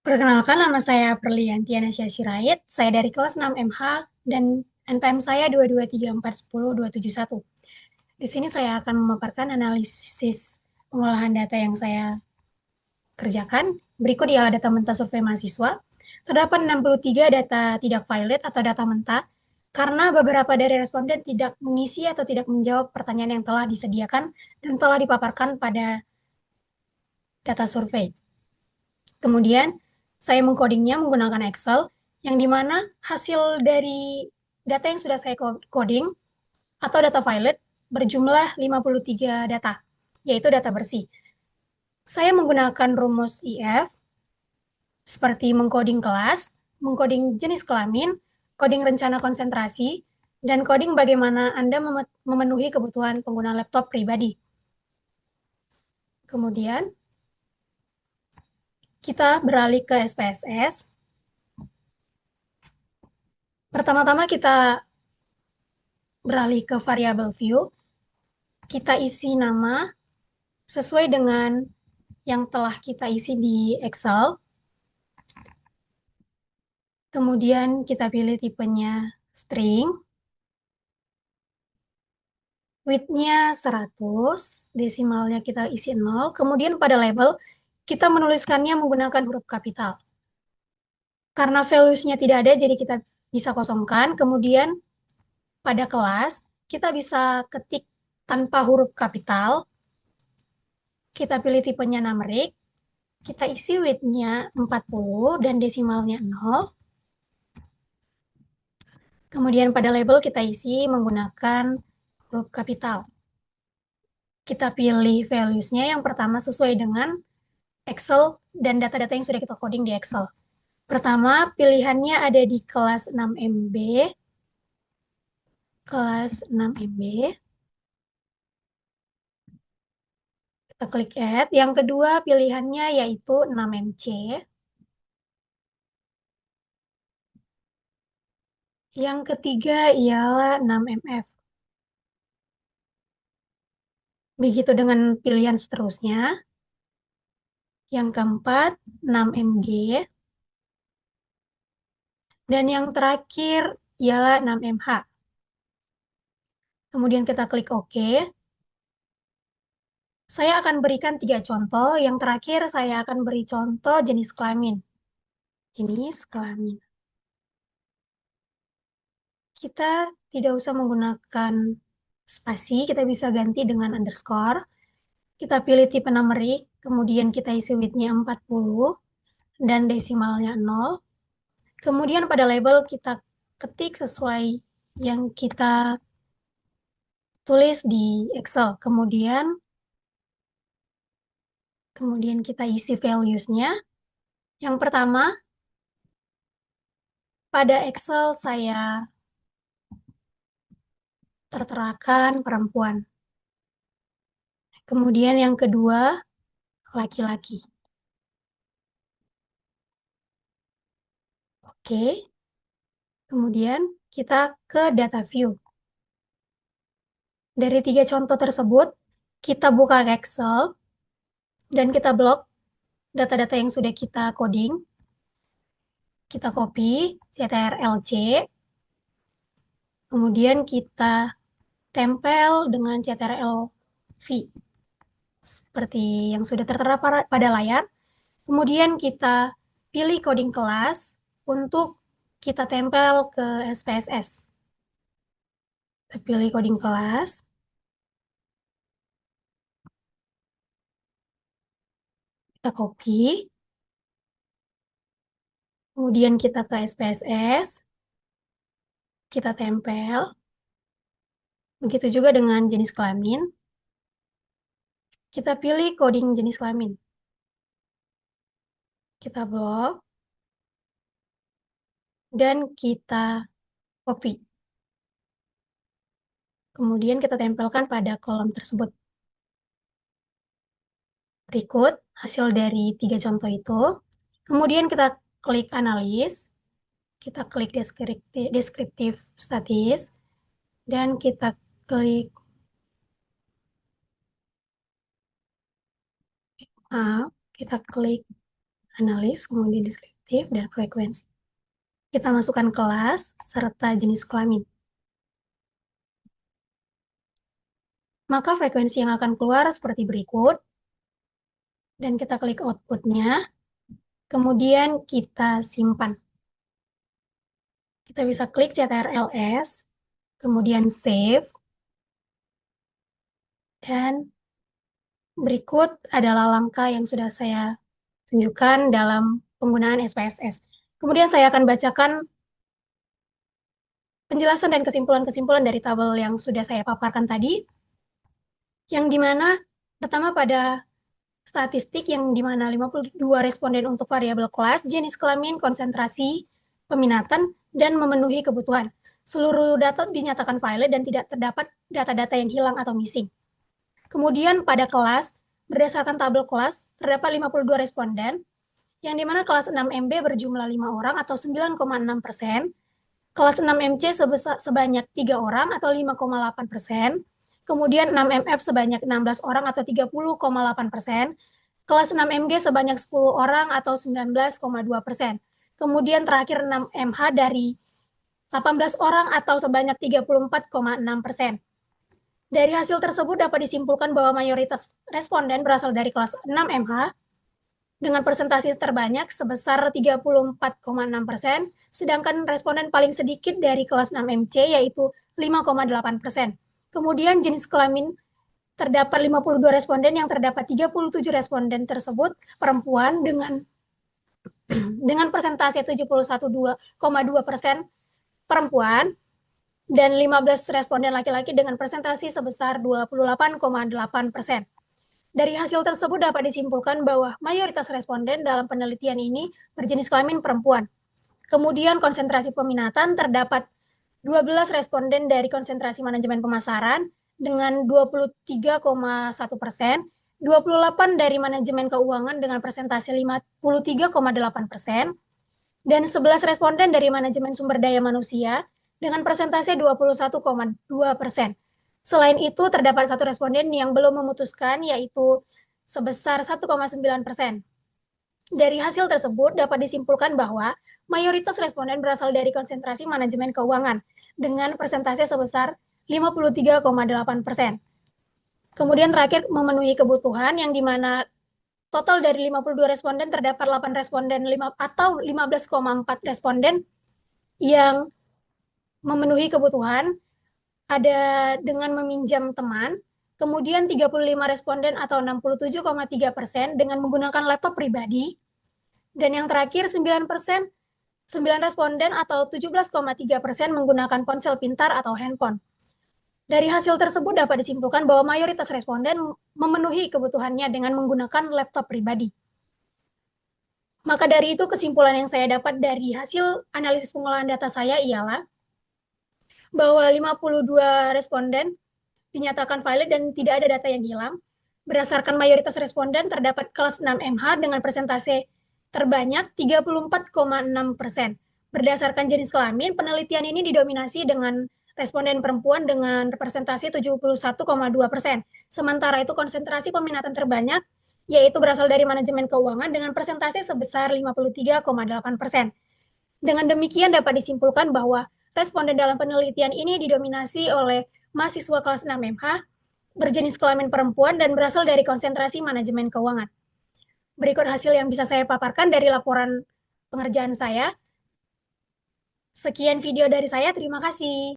Perkenalkan, nama saya Perlianti Anasya Sirait. Saya dari kelas 6 MH dan NPM saya 223410271. Di sini saya akan memaparkan analisis pengolahan data yang saya kerjakan. Berikut ialah data mentah survei mahasiswa. Terdapat 63 data tidak valid atau data mentah karena beberapa dari responden tidak mengisi atau tidak menjawab pertanyaan yang telah disediakan dan telah dipaparkan pada data survei. Kemudian, saya mengcodingnya menggunakan Excel, yang di mana hasil dari data yang sudah saya coding atau data valid berjumlah 53 data, yaitu data bersih. Saya menggunakan rumus IF, seperti mengcoding kelas, mengcoding jenis kelamin, coding rencana konsentrasi, dan coding bagaimana Anda memenuhi kebutuhan pengguna laptop pribadi. Kemudian, kita beralih ke SPSS. Pertama-tama kita beralih ke variable view. Kita isi nama sesuai dengan yang telah kita isi di Excel. Kemudian kita pilih tipenya string. Width-nya 100, desimalnya kita isi 0. Kemudian pada label, kita menuliskannya menggunakan huruf kapital. Karena values-nya tidak ada, jadi kita bisa kosongkan. Kemudian pada kelas, kita bisa ketik tanpa huruf kapital. Kita pilih tipenya numeric. Kita isi width-nya 40 dan desimalnya 0. Kemudian pada label kita isi menggunakan huruf kapital. Kita pilih values-nya yang pertama sesuai dengan Excel dan data-data yang sudah kita coding di Excel. Pertama, pilihannya ada di kelas 6MB. Kelas 6MB. Kita klik Add. Yang kedua, pilihannya yaitu 6MC. Yang ketiga ialah 6MF. Begitu dengan pilihan seterusnya. Yang keempat, 6MG. Dan yang terakhir ialah 6MH. Kemudian kita klik OK. Saya akan berikan 3 contoh. Yang terakhir saya akan beri contoh jenis kelamin. Jenis kelamin. Kita tidak usah menggunakan spasi, kita bisa ganti dengan underscore. Kita pilih tipe numerik, kemudian kita isi width-nya 40 dan desimalnya 0. Kemudian pada label kita ketik sesuai yang kita tulis di Excel. Kemudian kita isi values-nya. Yang pertama, pada Excel saya terterakan perempuan. Kemudian yang kedua, laki-laki. Oke. Kemudian kita ke data view. Dari 3 contoh tersebut, kita buka Excel dan kita blok data-data yang sudah kita coding. Kita copy CTRL-C, kemudian kita tempel dengan CTRL-V, seperti yang sudah tertera pada layar. Kemudian kita pilih coding kelas untuk kita tempel ke SPSS. Kita pilih coding kelas. Kita copy. Kemudian kita ke SPSS. Kita tempel. Begitu juga dengan jenis kelamin. Kita pilih coding jenis kelamin. Kita blok. Dan kita copy. Kemudian kita tempelkan pada kolom tersebut. Berikut hasil dari 3 contoh itu. Kemudian kita klik analis. Kita klik deskriptif statis. Dan kita klik kita klik analis, kemudian deskriptif, dan frekuensi. Kita masukkan kelas serta jenis kelamin. Maka frekuensi yang akan keluar seperti berikut, dan kita klik outputnya, kemudian kita simpan. Kita bisa klik CTRL-S, kemudian save, dan berikut adalah langkah yang sudah saya tunjukkan dalam penggunaan SPSS. Kemudian saya akan bacakan penjelasan dan kesimpulan-kesimpulan dari tabel yang sudah saya paparkan tadi, yang dimana pertama pada statistik yang dimana 52 responden untuk variabel kelas, jenis kelamin, konsentrasi, peminatan, dan memenuhi kebutuhan. Seluruh data dinyatakan valid dan tidak terdapat data-data yang hilang atau missing. Kemudian pada kelas, berdasarkan tabel kelas, terdapat 52 responden, yang dimana kelas 6MB berjumlah 5 orang atau 9,6%, kelas 6MC sebanyak 3 orang atau 5,8%, kemudian 6MF sebanyak 16 orang atau 30,8%, kelas 6MG sebanyak 10 orang atau 19,2%, kemudian terakhir 6MH dari 18 orang atau sebanyak 34,6%. Dari hasil tersebut dapat disimpulkan bahwa mayoritas responden berasal dari kelas 6MH dengan persentase terbanyak sebesar 34,6%, sedangkan responden paling sedikit dari kelas 6MC yaitu 5,8%. Kemudian jenis kelamin terdapat 52 responden yang terdapat 37 responden tersebut perempuan dengan persentase 71,2% perempuan dan 15 responden laki-laki dengan persentase sebesar 28,8%. Dari hasil tersebut dapat disimpulkan bahwa mayoritas responden dalam penelitian ini berjenis kelamin perempuan. Kemudian konsentrasi peminatan terdapat 12 responden dari konsentrasi manajemen pemasaran dengan 23,1%, 28 dari manajemen keuangan dengan persentase 53,8%, dan 11 responden dari manajemen sumber daya manusia dengan persentase 21,2%. Selain itu, terdapat satu responden yang belum memutuskan, yaitu sebesar 1,9%. Dari hasil tersebut, dapat disimpulkan bahwa mayoritas responden berasal dari konsentrasi manajemen keuangan dengan persentase sebesar 53,8%. Kemudian terakhir, memenuhi kebutuhan, yang dimana total dari 52 responden terdapat 8 responden atau 15,4 responden yang memenuhi kebutuhan ada dengan meminjam teman, kemudian 35 responden atau 67,3% dengan menggunakan laptop pribadi, dan yang terakhir 9 responden atau 17,3% menggunakan ponsel pintar atau handphone. Dari hasil tersebut dapat disimpulkan bahwa mayoritas responden memenuhi kebutuhannya dengan menggunakan laptop pribadi. Maka dari itu, kesimpulan yang saya dapat dari hasil analisis pengolahan data saya ialah bahwa 52 responden dinyatakan valid dan tidak ada data yang hilang. Berdasarkan mayoritas responden, terdapat kelas 6MH dengan persentase terbanyak 34,6%. Berdasarkan jenis kelamin, penelitian ini didominasi dengan responden perempuan dengan persentase 71,2%. Sementara itu konsentrasi peminatan terbanyak yaitu berasal dari manajemen keuangan dengan persentase sebesar 53,8%. Dengan demikian dapat disimpulkan bahwa responden dalam penelitian ini didominasi oleh mahasiswa kelas 6MH, berjenis kelamin perempuan, dan berasal dari konsentrasi manajemen keuangan. Berikut hasil yang bisa saya paparkan dari laporan pengerjaan saya. Sekian video dari saya, terima kasih.